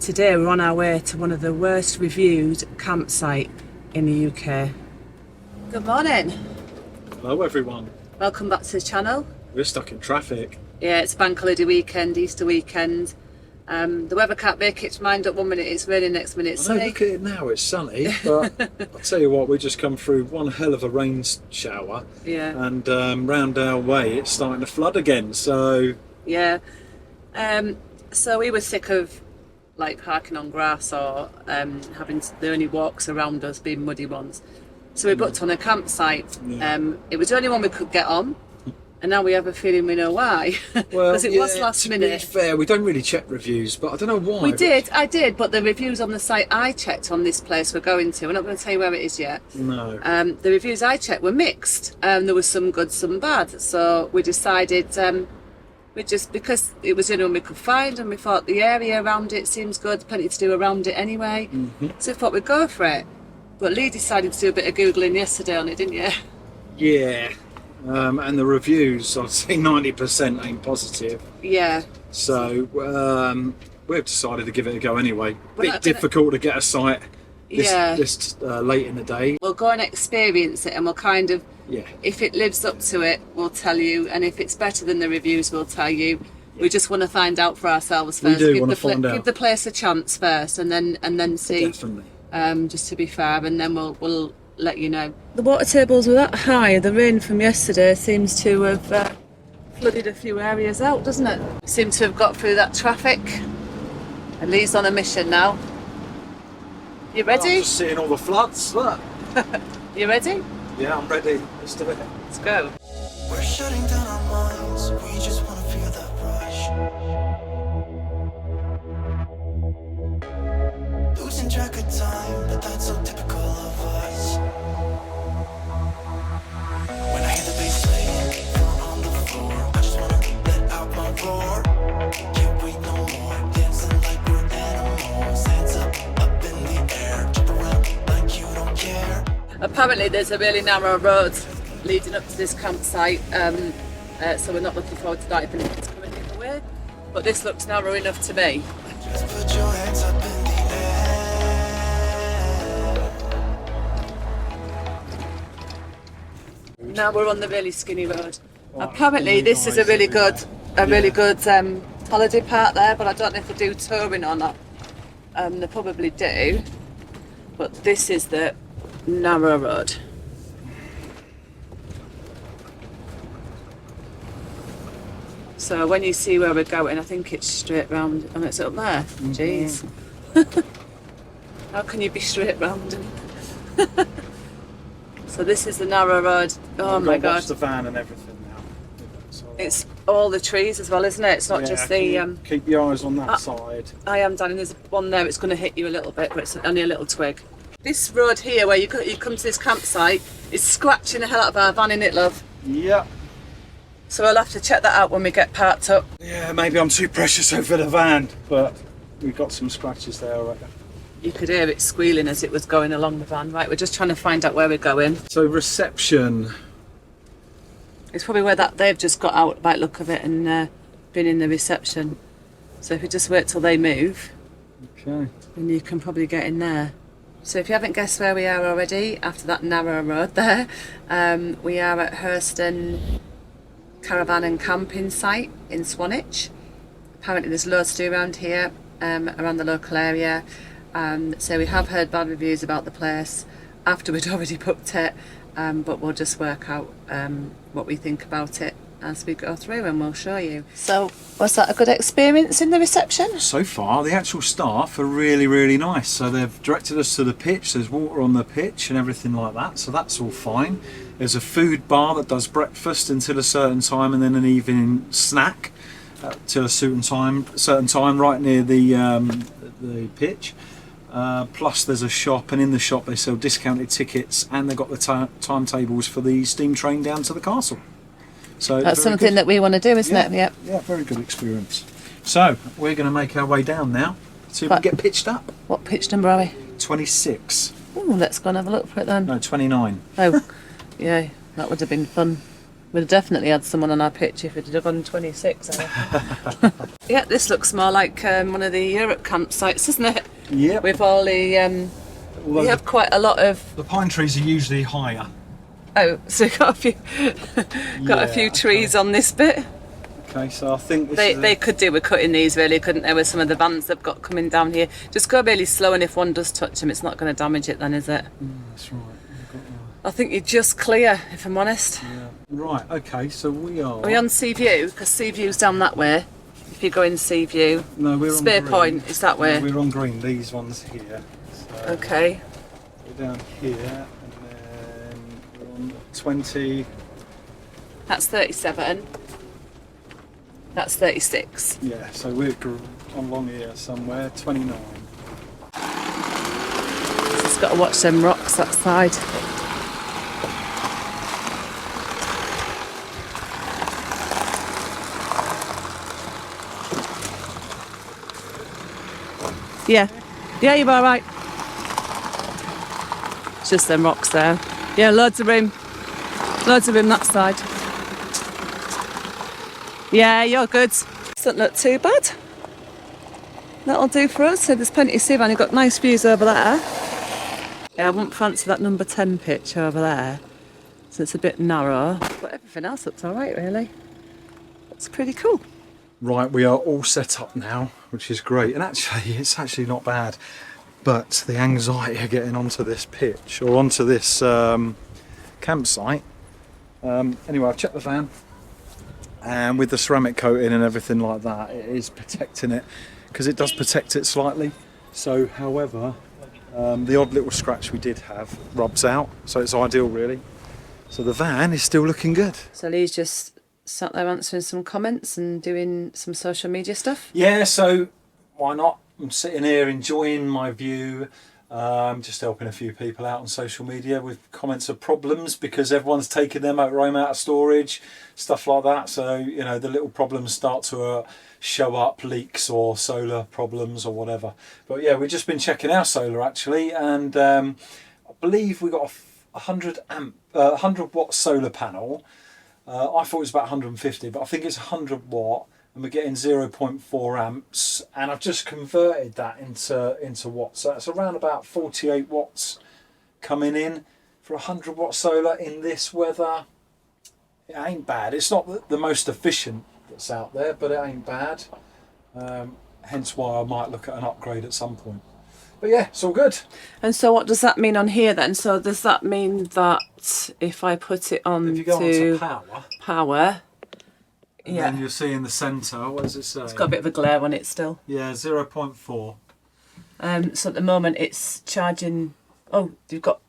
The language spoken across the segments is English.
Today we're on our way to one of the worst reviewed campsite in the UK. Good morning. Hello everyone. Welcome back to the channel. We're stuck in traffic. Yeah, it's bank holiday weekend, Easter weekend. The weather can't make its mind up. 1 minute it's raining, next minute it's I know, sunny. look at it now, it's sunny, but I'll tell you what, we just come through one hell of a rain shower. Yeah. And round our way it's starting to flood again, so... Yeah. So we were sick of like parking on grass or having the only walks around us being muddy ones. So we booked on a campsite. Yeah. It was the only one we could get on, and now we have a feeling we know why. Well, because it was last minute. To be fair, we don't really check reviews, but I don't know why. I did, but the reviews on the site I checked on this place we're going to, we're not going to tell you where it is yet. No. The reviews I checked were mixed. There was some good, some bad. So we decided, because it was the only one we could find, and we thought the area around it seems good, plenty to do around it anyway. Mm-hmm. So we thought we'd go for it. But Lee decided to do a bit of Googling yesterday on it, didn't you? Yeah. And the reviews, I'd say 90% ain't positive. Yeah. So we've decided to give it a go anyway. We're difficult to get a site this late in the day. We'll go and experience it, and we'll kind of, Yeah. if it lives up to it, we'll tell you, and if it's better than the reviews, we'll tell you. We just want to find out for ourselves first. We do want to find out. Give the place a chance first, and then see. Definitely. Just to be fair, and then we'll let you know. The water tables were that high. The rain from yesterday seems to have flooded a few areas out, doesn't it? Seem to have got through that traffic. And Lee's on a mission now. You ready? I'm just seeing all the floods. Look. You ready? Yeah, I'm ready. Let's do it. Let's go. We're shutting down our minds. We just want to feel that rush. Losing track of time, but that's so typical of us. When I hear the bass playing, feeling on the floor, I just wanna let out my roar. Can't wait no more, dancing like we're animals. Hands up in the air, jump around like you don't care. Apparently there's a really narrow road leading up to this campsite, so we're not looking forward to that if anything's coming either way. But this looks narrow enough to me. Just put your hands up in the air. Now we're on the really skinny road. Apparently this is a really good holiday park there, but I don't know if they do touring or not. They probably do, but this is the narrow road. So when you see where we're going, I think it's straight round, and it's up there. Jeez. How can you be straight round? So this is the narrow road. Oh my God. Watch the van and everything now. It's all the trees as well, isn't it? It's not just the... keep your eyes on that side. I am, Danny. There's one there, it's going to hit you a little bit, but it's only a little twig. This road here, where you come to this campsite, is scratching the hell out of our van, innit, love? Yeah. So we'll have to check that out when we get parked up. Yeah, maybe I'm too precious over the van, but we've got some scratches there, I reckon. You could hear it squealing as it was going along the van. Right, we're just trying to find out where we're going. So reception. It's probably where that they've just got out by the look of it and been in the reception. So if we just wait till they move, Okay. then you can probably get in there. So if you haven't guessed where we are already, after that narrow road there, we are at Herston Caravan and Camping site in Swanage. Apparently there's loads to do around here, around the local area. So we have heard bad reviews about the place after we'd already booked it, but we'll just work out what we think about it as we go through, and we'll show you. So was that a good experience in the reception? So far, the actual staff are really, really nice. So they've directed us to the pitch. There's water on the pitch and everything like that. So that's all fine. There's a food bar that does breakfast until a certain time, and then an evening snack till a certain time right near the pitch. Plus there's a shop, and in the shop they sell discounted tickets, and they've got the timetables for the steam train down to the castle. So that's something that we want to do, isn't it? Yep. Yeah, very good experience. So we're going to make our way down now. See if we can get pitched up. What pitch number are we? 26. Ooh, let's go and have a look for it then. No, 29. Oh, yeah, that would have been fun We'd have definitely had someone on our pitch if it had gone 26. Yeah, this looks more like one of the Europe campsites, doesn't it? Yep. With all the... we have quite a lot of... The pine trees are usually higher. Oh, so we've got a few trees on this bit. Okay, so I think They could do with cutting these, really, couldn't they, with some of the vans they've got coming down here. Just go really slow, and if one does touch them, it's not going to damage it then, is it? That's right. I think you're just clear, if I'm honest. Yeah. Right, okay, so we are... Are we on Sea View? Because Sea View's down that way. If you go in Sea View. No, we're Spear on green. Point is that way. No, we're on green, these ones here. So Okay. we're down here, and then we're on 20... That's 37. That's 36. Yeah, so we're along here somewhere, 29. Just got to watch them rocks that side. Yeah, you're all right. It's just them rocks there. Yeah, loads of room that side. Yeah, you're good. Doesn't look too bad. That'll do for us. So there's plenty to see around. You've got nice views over there. Yeah, I wouldn't fancy that number 10 pitch over there. So it's a bit narrow, but everything else looks all right, really. It's pretty cool. Right, we are all set up now, which is great. And actually, it's actually not bad. But the anxiety of getting onto this pitch, or onto this campsite. Anyway, I've checked the van. And with the ceramic coating and everything like that, it is protecting it. Because it does protect it slightly. So, however, the odd little scratch we did have rubs out. So it's ideal, really. So the van is still looking good. So Lee's just sat there answering some comments and doing some social media stuff. Yeah, so why not? I'm sitting here enjoying my view, just helping a few people out on social media with comments of problems because everyone's taking their motorhome out of storage, stuff like that. So, you know, the little problems start to show up, leaks or solar problems or whatever. But yeah, we've just been checking our solar actually, and I believe we got a 100 watt solar panel. I thought it was about 150, but I think it's 100 watt, and we're getting 0.4 amps. And I've just converted that into watts. So that's around about 48 watts coming in for 100 watt solar in this weather. It ain't bad. It's not the most efficient that's out there, but it ain't bad. Hence why I might look at an upgrade at some point. But yeah, it's all good. And so what does that mean on here then? So does that mean that if I put it on If you go to onto power, and yeah, then you'll see in the centre, what does it say? it's got a bit of a glare on it still. Yeah, 0.4. So at the moment it's charging, oh, you've got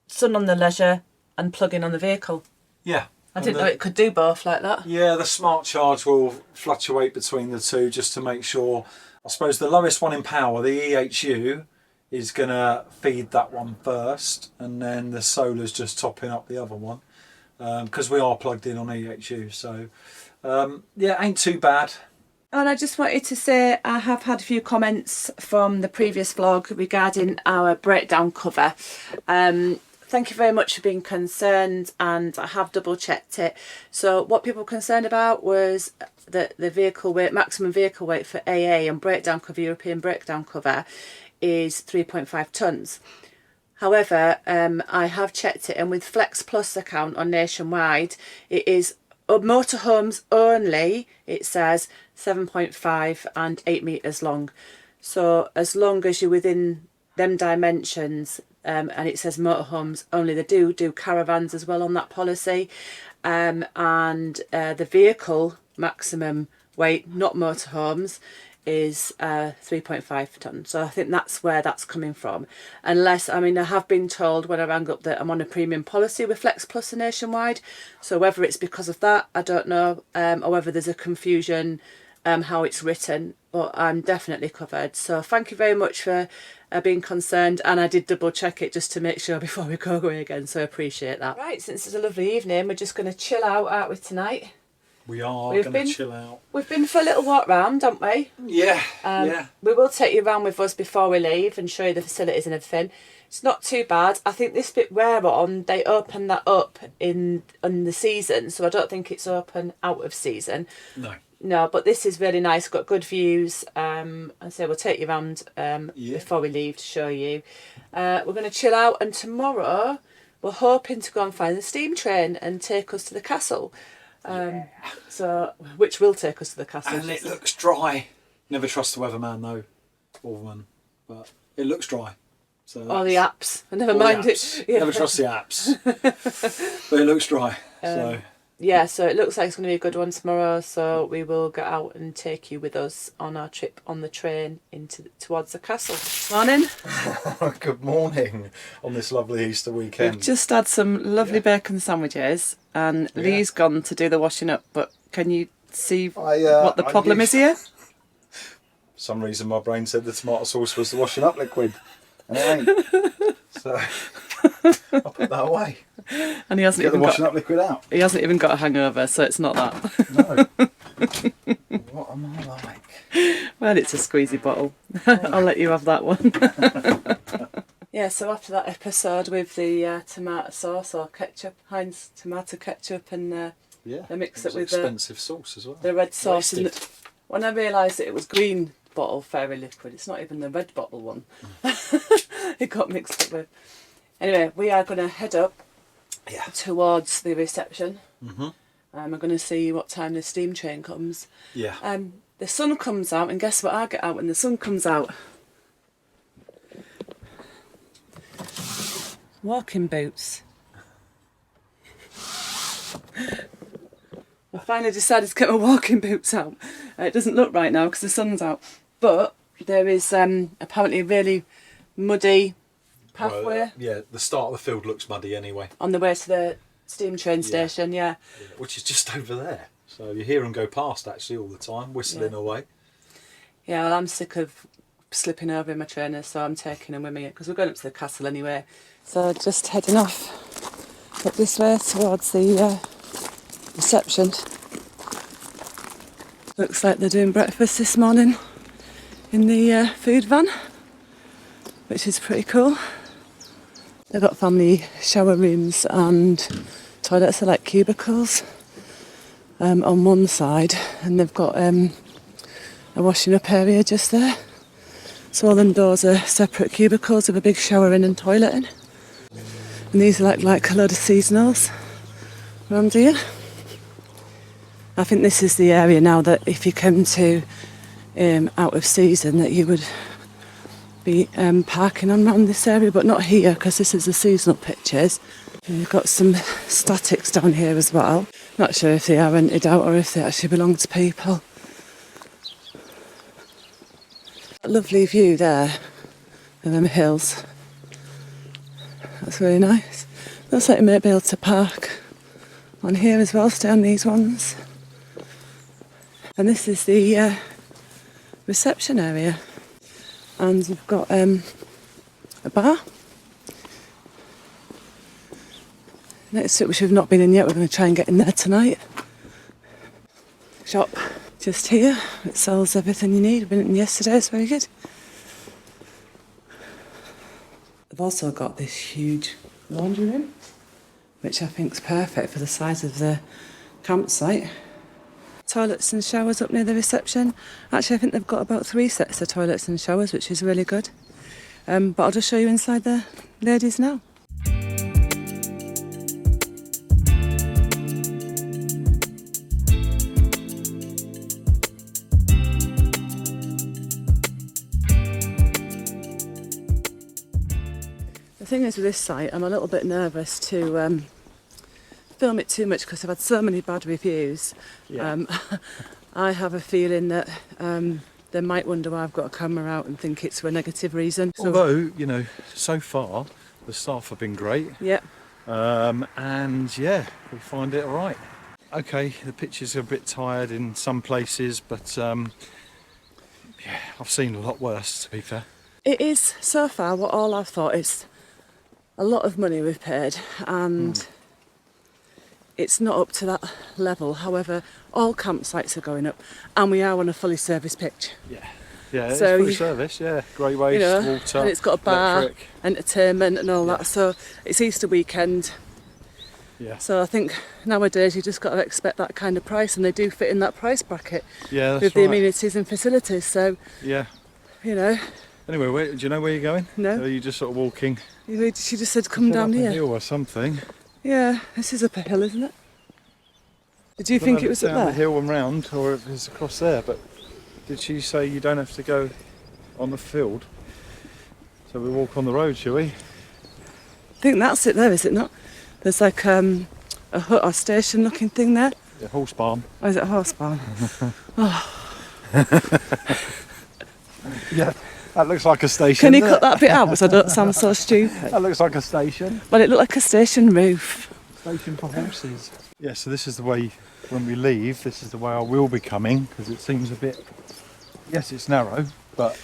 sun on the leisure and plug-in on the vehicle. Yeah. I didn't know it could do both like that. Yeah, the smart charge will fluctuate between the two just to make sure. I suppose the lowest one in power, the EHU, is going to feed that one first, and then the solar's just topping up the other one because we are plugged in on EHU. So yeah, ain't too bad. And I just wanted to say I have had a few comments from the previous vlog regarding our breakdown cover. Thank you very much for being concerned, and I have double checked it. So what people were concerned about was that the vehicle weight, maximum vehicle weight for AA and breakdown cover, European breakdown cover, is 3.5 tonnes. However, I have checked it, and with Flex Plus account on Nationwide, it is motorhomes only. It says 7.5 and 8 metres long. So as long as you're within them dimensions, and it says motorhomes only, they do caravans as well on that policy, and the vehicle maximum weight, not motorhomes, is 3.5 tonnes. So I think that's where that's coming from. Unless, I mean, I have been told when I rang up that I'm on a premium policy with Flex Plus and Nationwide. So whether it's because of that, I don't know, or whether there's a confusion how it's written, but I'm definitely covered. So thank you very much for being concerned, and I did double check it just to make sure before we go away again, so I appreciate that. Right, since it's a lovely evening, we're just going to chill out, aren't we, tonight? We are We've going been- to chill out. We've been for a little walk round, haven't we? Yeah, yeah. We will take you around with us before we leave and show you the facilities and everything. It's not too bad. I think this bit we're on, they open that up in the season, so I don't think it's open out of season. No. No, but this is really nice. Got good views. And so we'll take you around before we leave to show you. We're going to chill out, and tomorrow we're hoping to go and find the steam train and take us to the castle. So, which will take us to the castle. And it looks dry. Never trust the weatherman though, or woman, but it looks dry. So Or the apps. Never or the mind apps. it. Yeah. Never trust the apps. But it looks dry. So Yeah, so it looks like it's going to be a good one tomorrow. So we will get out and take you with us on our trip on the train towards the castle. Morning. good morning on this lovely Easter weekend. We've just had some lovely bacon sandwiches, and Lee's gone to do the washing up. But can you see what the problem is here? For some reason my brain said the tomato sauce was the washing up liquid, and it ain't. So I'll put that away. And he hasn't Get the even washing got. up liquid out. He hasn't even got a hangover, so it's not that. No. What am I like? Well, it's a squeezy bottle. I'll let you have that one. Yeah, so after that episode with the tomato sauce or ketchup, Heinz tomato ketchup, and Yeah. they mix it was with expensive sauce as well. the red sauce. And Wasted. when I realised that it was green bottle fairy liquid, it's not even the red bottle one. It got mixed up with. Anyway, we are going to head up towards the reception. Mhm. We're going to see what time the steam train comes. Yeah. The sun comes out, and guess what I get out when the sun comes out? Walking boots. I finally decided to get my walking boots out. It doesn't look right now because the sun's out, but there is apparently a really muddy pathway Well, yeah, the start of the field looks muddy anyway. on the way to the steam train station. Yeah. Which is just over there. So you hear them go past actually all the time, whistling away. Yeah, well, I'm sick of slipping over in my trainers, so I'm taking them with me because we're going up to the castle anyway. So just heading off up this way towards the reception. Looks like they're doing breakfast this morning in the food van, which is pretty cool. They've got family shower rooms and toilets are like cubicles on one side, and they've got a washing up area just there. So all them doors are separate cubicles with a big shower in and toilet in. And these are like a load of seasonals around here. I think this is the area now that if you come to out of season that you would be parking on around this area, but not here because this is the seasonal pictures. And you've got some statics down here as well. Not sure if they are rented out or if they actually belong to people. Lovely view there of them hills. That's really nice. Looks like you may be able to park on here as well, stay on these ones. And this is the reception area. And we've got a bar next to it, which we've not been in yet. We're going to try and get in there tonight. Shop just here. It sells everything you need. We've been in yesterday, it's very good. They've also got this huge laundry room, which I think is perfect for the size of the campsite. Toilets and showers up near the reception. Actually, I think they've got about 3 sets of toilets and showers, which is really good. But I'll just show you inside the ladies now. The thing is with this site, I'm a little bit nervous to film it too much because I've had so many bad reviews. Yeah. I have a feeling that they might wonder why I've got a camera out and think it's for a negative reason. So, Although, you know, so far the staff have been great. yeah, And yeah, we find it alright. Okay, the pictures are a bit tired in some places, but yeah, I've seen a lot worse, to be fair. it is so far what all I've thought is a lot of money we've paid, and it's not up to that level. However, all campsites are going up, and we are on a fully serviced pitch. Yeah, it's So fully you- service, yeah. Grey waste, You know, water, and it's got a bar, electric. entertainment and all that. So it's Easter weekend. Yeah, So I think nowadays you just got to expect that kind of price, and they do fit in that price bracket yeah, that's with the right. amenities and facilities. So, Yeah. you know, Anyway, do you know where you're going? No. Or are you just sort of walking she just said come down up a here. hill or something? Yeah, this is up a hill, isn't it? Did you I don't think know it if was it's up down there? the hill and round, or if it's across there. But did she say you don't have to go on the field? So we walk on the road, shall we? I think that's it there, is it not? There's like a hut or station looking thing there. Yeah, horse barn. Or is it a horse barn? Yeah, that looks like a station. Can you doesn't cut that bit out so I don't sound so it? stupid? That looks like a station. Well, it looked like a station roof. Station for horses. Yeah, so this is the way when we leave. This is the way I will be coming because it seems a bit. Yes, it's narrow, but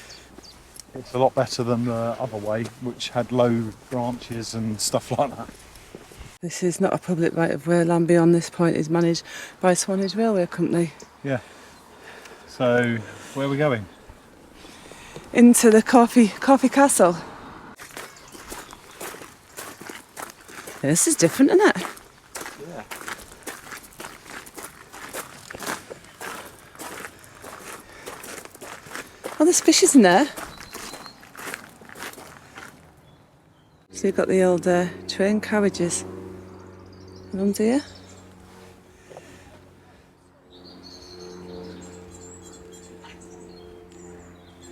it's a lot better than the other way, which had low branches and stuff like that. This is not a public right of way. Land beyond this point is managed by Swanage Railway Company. Yeah. So where are we going? Into the Corfe Castle. Yeah, this is different, isn't it? Yeah. Oh, there's fishes in there. So you've got the old train carriages around here.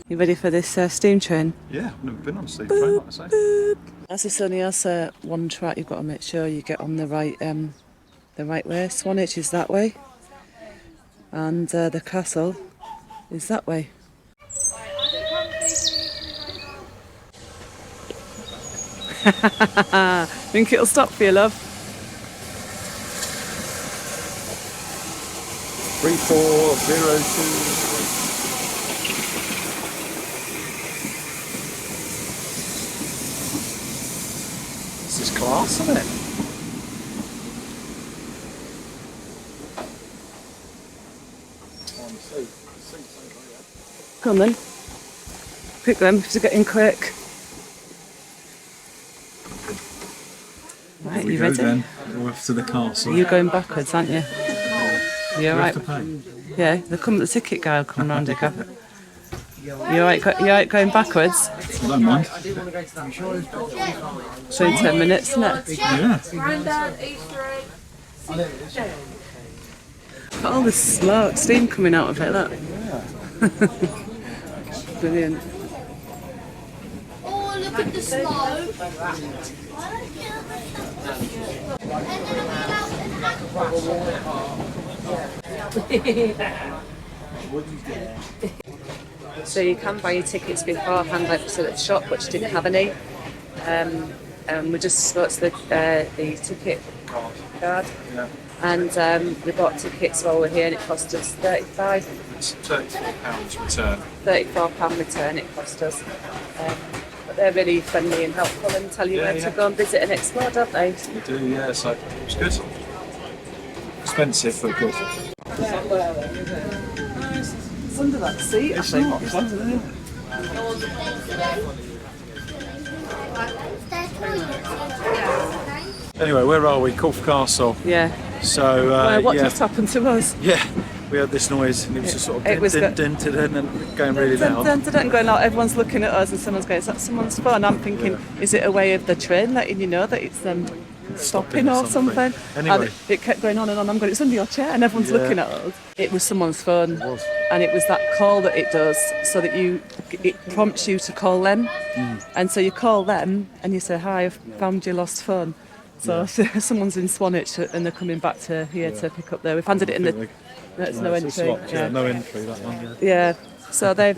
You ready for this steam train? Yeah, I've never been on a steam train, like I say. As this only has one track, you've got to make sure you get on the right way. Swanage is that way, and the castle is that way. Think it'll stop for you, love? 3402. This is class, isn't it? Come on then. Quick then, we have to get in quick. Right, We you go ready? then. We're off to the castle. You're going backwards, aren't you? You're right. To pay. Yeah, the ticket guy will come round you, Gav. You alright going backwards? I don't mind. So in 10 minutes, isn't it? Yeah. Got all this smoke, steam coming out of it, look. Brilliant. Oh, look at the snow. So you can buy your tickets beforehand, like so at the shop, which didn't have any. We just spoke to the ticket card, Yeah. and we bought tickets while we're here, and it cost us £35. It's £34 return. £34 return it cost us. But they're really friendly and helpful and tell you Yeah, where yeah. to go and visit and explore, don't they? We do, yeah, so it's good. Expensive, but good. It's under that seat, I think. Anyway, where are we? Corfe Castle. Yeah. So, What yeah. just happened to us? Yeah, we had this noise and it was just sort of It was and going really loud. Dun, going out, everyone's looking at us and someone's going, is that someone's phone? I'm thinking, is it a way of the train letting you know that it's stopping or something? Anyway. And it kept going on and on. I'm going, it's under your chair, and everyone's Yeah. looking at us. It was someone's phone. It was. And it was that call that it does, so that it prompts you to call them. And so you call them and you say, hi, I've found your lost phone. So someone's in Swanage and they're coming back to here to pick up there. We've handed it in the... There's no It's entry. locked, yeah, no entry, that one, yeah. Yeah, so they're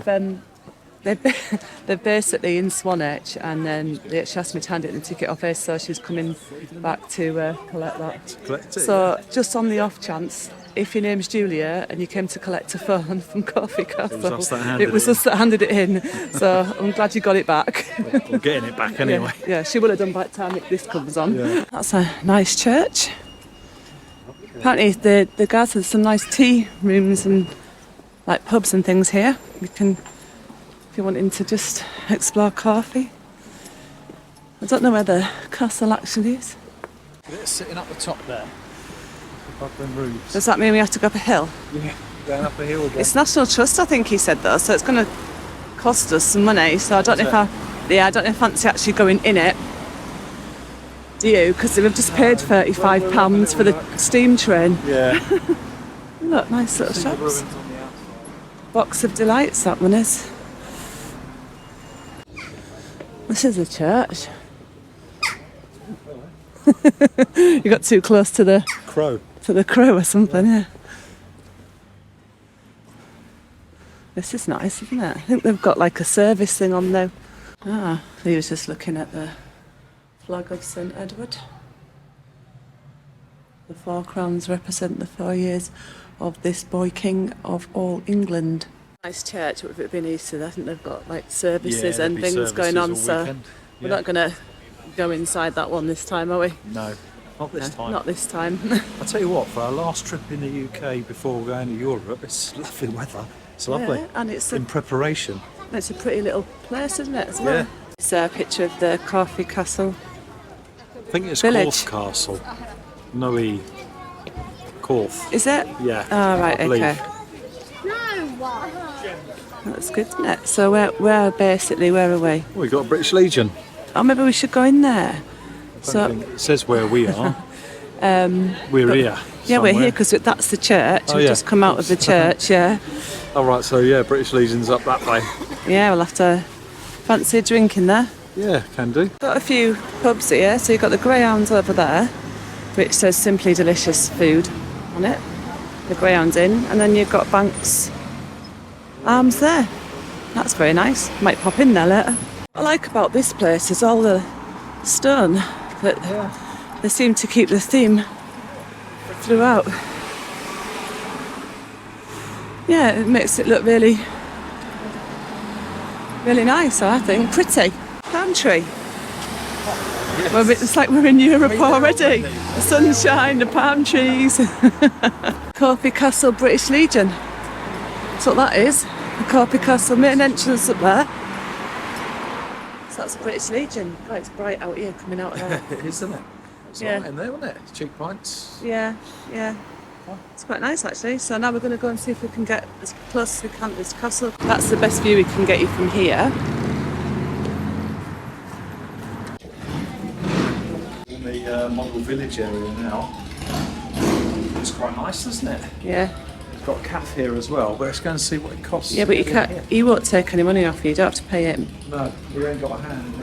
basically in Swanage, and then she asked me to hand it the ticket office, so she's coming back to collect that. Collect it. So just on the off chance, if your name's Julia and you came to collect a phone from Corfe Castle, us that handed it was it us that handed it in. So I'm glad you got it back. We're getting it back anyway. Yeah, she will have done by the time this comes on. Yeah. That's a nice church. Apparently the guys have some nice tea rooms and like pubs and things here. You can, if you're wanting to just explore Corfe. I don't know where the castle actually is. It's sitting up the top there. Above them roofs. Does that mean we have to go up a hill? Yeah, going up a hill again. It's National Trust, I think he said though, so it's going to cost us some money. So I don't know if I don't know if I fancy actually going in it. Do you? Because we've just paid £35 for the steam train. Yeah. Look, nice little shops. Box of Delights, that one is. This is a church. You got too close to the Crow. crow or something, yeah. This is nice, isn't it? I think they've got like a service thing on though. Ah, he was just looking at the flag of St Edward. The 4 crowns represent the 4 years of this boy king of all England. Nice church, with it being Easter, I think they've got like services and things going on, so we're not going to go inside that one this time, are we? No, not this time. Not this time. I'll tell you what, for our last trip in the UK before going to Europe, it's lovely weather. It's lovely. Yeah, and it's in preparation. It's a pretty little place, isn't it, as well? Yeah. It's a picture of the Corfe Castle. I think it's Village. Corfe Castle. No E. Corfe. Is it? Yeah. Oh, right, okay. That's good, isn't it? So where basically, where are we? We've got a British Legion. Oh, maybe we should go in there. So It says where we are. We're here. yeah, we're somewhere. here because that's the church. Oh, We've yeah. just come out of the church, yeah. All right, so yeah, British Legion's up that way. Yeah, we'll have to fancy a drink in there. Yeah, can do. Got a few pubs here. So you've got the Greyhounds over there, which says Simply Delicious Food on it. The Greyhounds Inn. And then you've got Banks Arms there. That's very nice. Might pop in there later. What I like about this place is all the stone that they seem to keep the theme throughout. Yeah, it makes it look really, really nice, I think. Pretty. Palm tree. Yes. Well, it's like we're in Europe already. The sunshine, the palm trees. Corfe Castle, British Legion. That's what that is. The Corfe Castle main entrance up there. So that's British Legion. God, it's bright out here coming out of there. It is, isn't it? It's Yeah. right in there, wasn't it? Cheek pints. Yeah, yeah. It's quite nice actually. So now we're going to go and see if we can get as close as we can to this castle. That's the best view we can get you from here. In the model village area now. It's quite nice, isn't it? Yeah. It's got a cafe here as well, but let's go and see what it costs. Yeah, but you to get can't. in He won't take any money off you. You don't have to pay him. here. No, we ain't got a hand.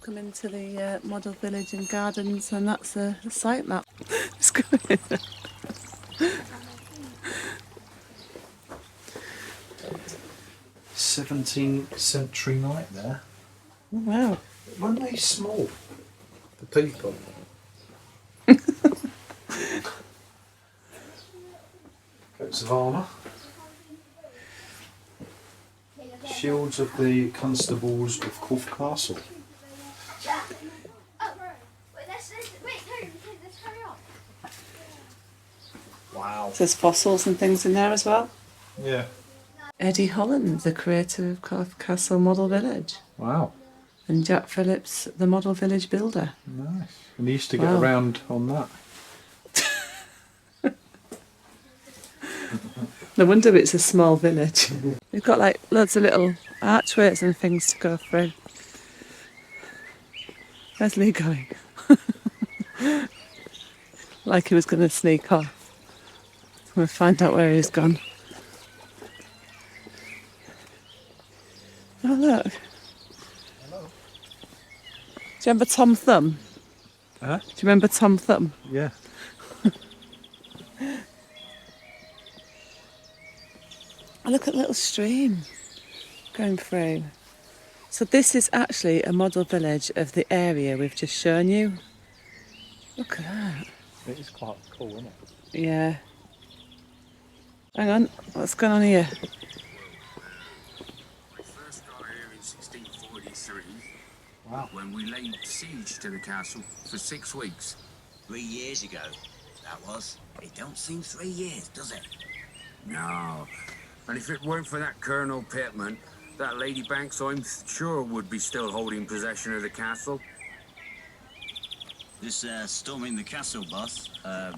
Come into the model village and gardens, and that's the site map. Let's go in. 17th century night there. Oh, wow. Weren't they small? The people. Coats of armour. Shields of the constables of Corfe Castle. Wow. There's fossils and things in there as well. Yeah. Eddie Holland, the creator of Corfe Castle Model Village, Wow. and Jack Phillips, the model village builder. Nice. And he used to get Wow. around on that. No wonder it's a small village. We've got like loads of little archways and things to go through. Where's Lee going? Like he was going to sneak off. We'll find out where he's gone. Oh look. Hello. Do you remember Tom Thumb? Huh? Do you remember Tom Thumb? Yeah. Oh, look at the little stream going through. So this is actually a model village of the area we've just shown you. Look at that. It is quite cool, isn't it? Yeah. Hang on, what's going on here? We first got here in 1643 Wow. when we laid siege to the castle for 6 weeks. 3 years ago, that was. It don't seem 3 years, does it? No. And if it weren't for that Colonel Pittman, that Lady Banks, I'm sure, would be still holding possession of the castle. This storming the castle, boss, I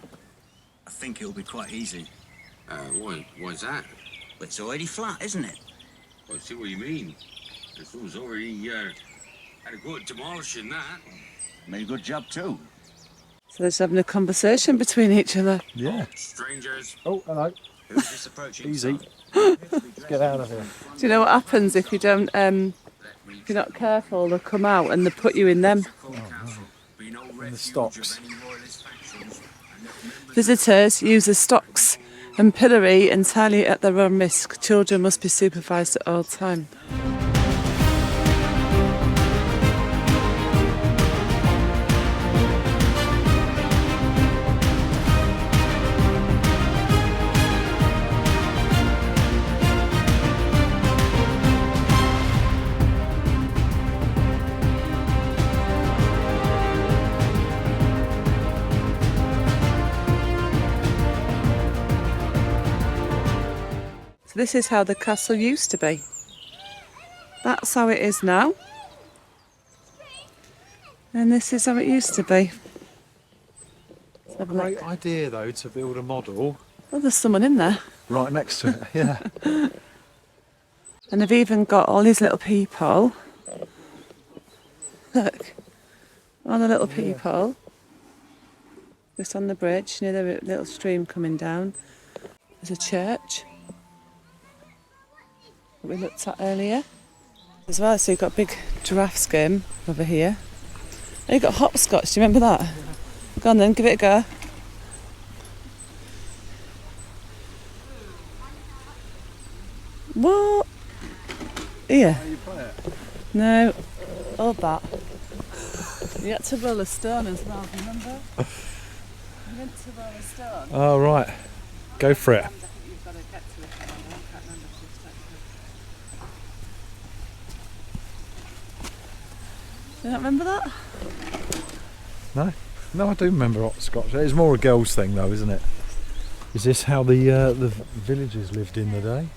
think it'll be quite easy. Why's that? But it's already flat, isn't it? I see what you mean. If it was already, had a good demolishing that. Made a good job, too. So they're just having a conversation between each other. Yeah. Strangers. Oh, hello. Who's this approaching? Easy. son? Let's get out of here. Do you know what happens if you don't, if you're not careful? They'll come out and they put you in them. In the stocks. Visitors use the stocks and pillory entirely at their own risk. Children must be supervised at all times. So this is how the castle used to be. That's how it is now. And this is how it used to be. Let's have a look. Great idea though to build a model Oh, there's someone in there. right next to it. Yeah. And they've even got all these little people. Look, all the little people. Just on the bridge near the little stream coming down. There's a church that we looked at earlier. As well, so you've got a big giraffe skin over here. Oh, you've got hopscotch, do you remember that? Go on then, give it a go. What? Here? No, hold that. You had to roll a stone as well, remember? You meant to roll a stone. Oh, right. Go for it. I think you've got to get to it. I can't remember if it's like- Do you not remember that? No? No, I do remember hopscotch. It's more a girls' thing though, isn't it? Is this how the villagers lived in the day?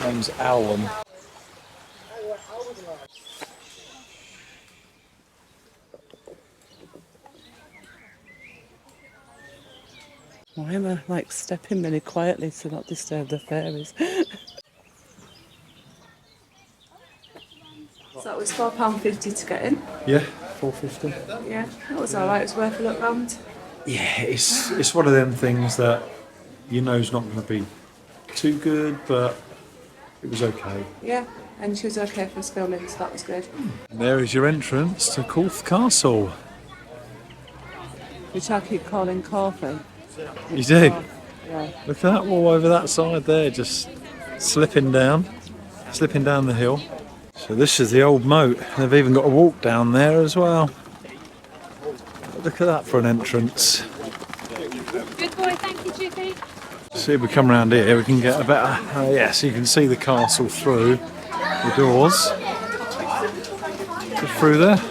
Name's Alan. Why am I like stepping really quietly to not disturb the fairies? So that was £4.50 to get in. Yeah, 450. Yeah, that was alright, it was worth a look round. Yeah, it's one of them things that you know is not going to be too good, but it was okay. Yeah, and she was okay for us filming, so that was good. There is your entrance to Corfe Castle. Which I keep calling Corfe. You do? Yeah. Look at that wall over that side there, just slipping down the hill. So this is the old moat. They've even got a walk down there as well. Look at that for an entrance. Good boy, thank you, Chippy. See if we come round here, we can get a better. Yeah, so you can see the castle through the doors. Get through there.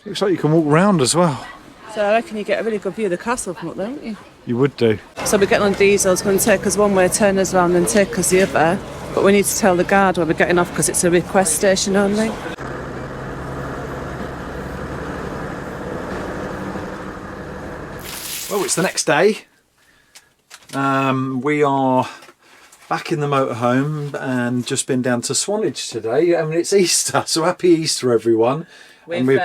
Looks like you can walk round as well. So I reckon you get a really good view of the castle from up there, don't you? You would do. So we're getting on diesel, it's going to take us one way, turn us round and take us the other. But we need to tell the guard where we're getting off because it's a request station only. Well, it's the next day. We are back in the motorhome and just been down to Swanage today. I mean, it's Easter, so happy Easter, everyone. And we've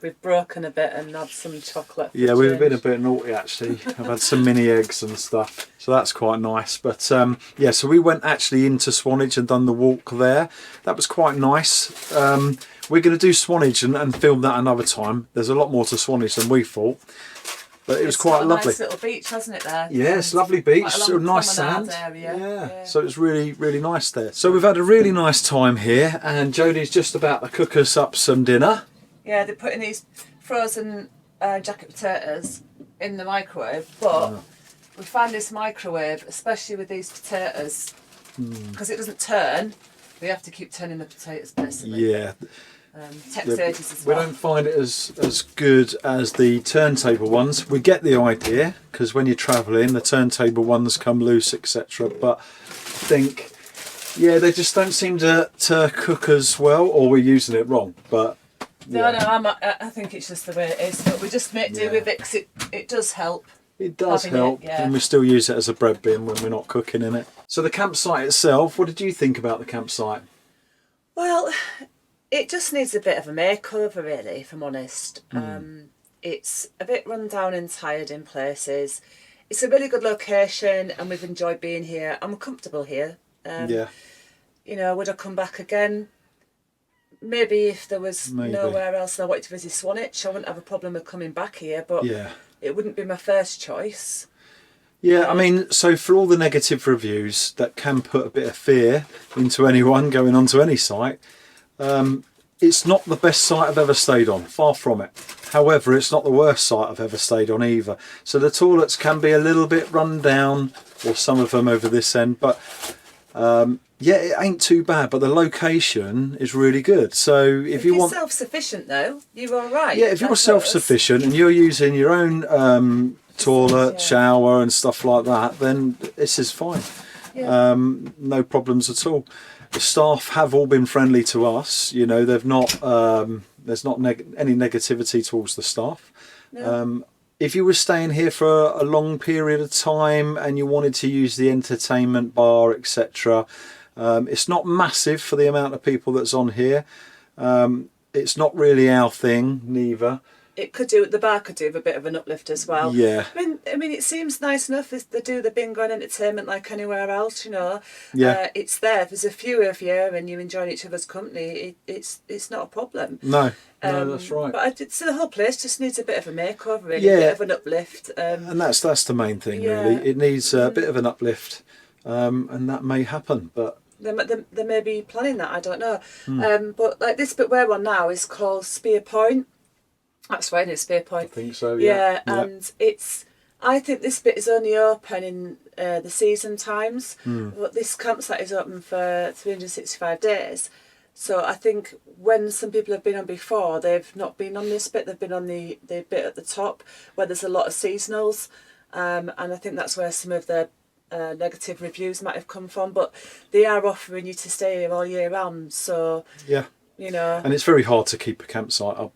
we've broken a bit and had some chocolate. yeah, we've been a bit naughty actually. I've had some mini eggs and stuff, so that's quite nice. But yeah, so we went actually into Swanage and done the walk there. That was quite nice. We're going to do Swanage and film that another time. There's a lot more to Swanage than we thought. But it was quite lovely. Nice little beach, hasn't it, there? Yes, lovely beach, Quite a sort of long nice promenade sand. area. Yeah, so it's really, really nice there. So we've had a really nice time here, and Jodie's just about to cook us up some dinner. Yeah, they're putting these frozen jacket potatoes in the microwave, but we find this microwave, especially with these potatoes, because it doesn't turn, we have to keep turning the potatoes basically. Yeah, Text ages as We well. don't find it as good as the turntable ones. We get the idea because when you're travelling, the turntable ones come loose, etc. But I think, yeah, they just don't seem to cook as well, or we're using it wrong. But No, yeah. no, I think it's just the way it is. But we just make do with it because it does help. It does Having help, it, yeah. and we still use it as a bread bin when we're not cooking in it. So the campsite itself, what did you think about the campsite? Well, it just needs a bit of a makeover, really, if I'm honest. It's a bit run down and tired in places. It's a really good location, and we've enjoyed being here. I'm comfortable here. Yeah, You know, would I come back again? Maybe if there was Maybe. nowhere else and I wanted to visit Swanage, I wouldn't have a problem with coming back here, but yeah. it wouldn't be my first choice. Yeah, I mean, so for all the negative reviews that can put a bit of fear into anyone going onto any site, it's not the best site I've ever stayed on, far from it. However, it's not the worst site I've ever stayed on either. So the toilets can be a little bit run down, or some of them over this end, but yeah, it ain't too bad. But the location is really good. So if you you're want, self-sufficient though, you're all right. yeah, if you're That's self-sufficient and you're using your own toilet, Yeah. shower and stuff like that, then this is fine. Yeah. No problems at all. The staff have all been friendly to us. You know, they've not. There's not any negativity towards the staff. No. If you were staying here for a long period of time and you wanted to use the entertainment bar, etc., it's not massive for the amount of people that's on here. It's not really our thing, neither. It could do. The bar could do with a bit of an uplift as well. Yeah. I mean, it seems nice enough. They do the bingo and entertainment like anywhere else, you know. Yeah. It's there. If there's a few of you and you're enjoying each other's company, it's not a problem. No, that's right. But so the whole place just needs a bit of a makeover, really, Yeah. a bit of an uplift. And that's the main thing, Yeah. really. It needs a bit of an uplift, and that may happen. But They may be planning that. I don't know. Hmm. But like this bit we're on now is called Spear Point. That's right, it's Spear Point. I think so. Yeah, Yeah. and I think this bit is only open in the season times, but this campsite is open for 365 days. So I think when some people have been on before, they've not been on this bit, they've been on the bit at the top where there's a lot of seasonals, and I think that's where some of the negative reviews might have come from, but they are offering you to stay here all year round, so, Yeah. you know. And it's very hard to keep a campsite up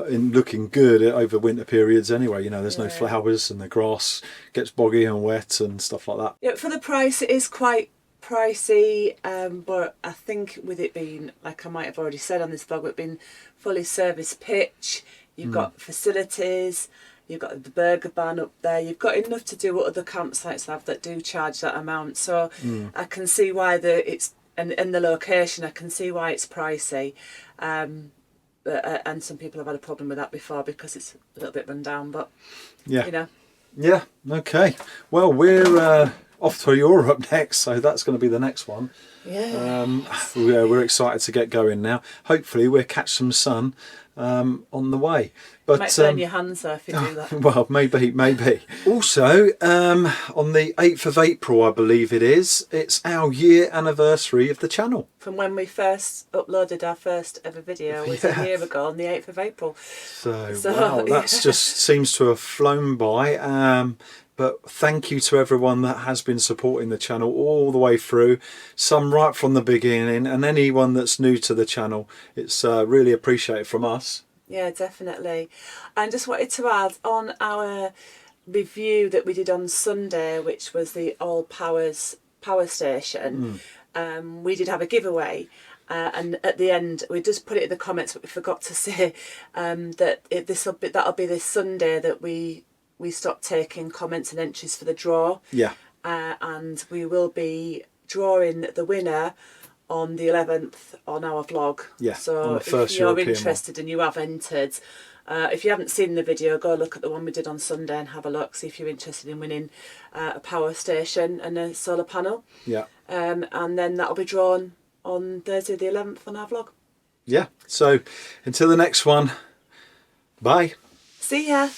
in looking good over winter periods anyway. You know, there's no Yeah. flowers and the grass gets boggy and wet and stuff like that. Yeah, for the price, it is quite pricey, but I think with it being, like I might have already said on this vlog, it being fully serviced pitch, you've got facilities, you've got the burger barn up there, you've got enough to do what other campsites have that do charge that amount. So I can see why it's, and the location, I can see why it's pricey. And some people have had a problem with that before because it's a little bit run down, but Yeah. you know. Yeah. Okay. Well, we're off to Europe next, so that's going to be the next one. Yeah. We're excited to get going now. Hopefully, we'll catch some sun on the way. But Might burn your hands though if you do that. well, maybe. Also, on the 8th of April, I believe it is, it's our year anniversary of the channel. From when we first uploaded our first ever video was a year ago on the 8th of April. So So, wow, that just seems to have flown by. But thank you to everyone that has been supporting the channel all the way through, some right from the beginning, and anyone that's new to the channel. It's really appreciated from us. Yeah, definitely. And just wanted to add on our review that we did on Sunday, which was the All Powers power station, we did have a giveaway. And at the end, we just put it in the comments, but we forgot to say that that'll be this Sunday that we stop taking comments and entries for the draw. Yeah. And we will be drawing the winner on the 11th on our vlog. Yeah, So on the first if you're European interested and you have entered, if you haven't seen the video, go look at the one we did on Sunday and have a look, see if you're interested in winning a power station and a solar panel. Yeah. And then that'll be drawn on Thursday the 11th on our vlog. Yeah. So until the next one, bye. See ya!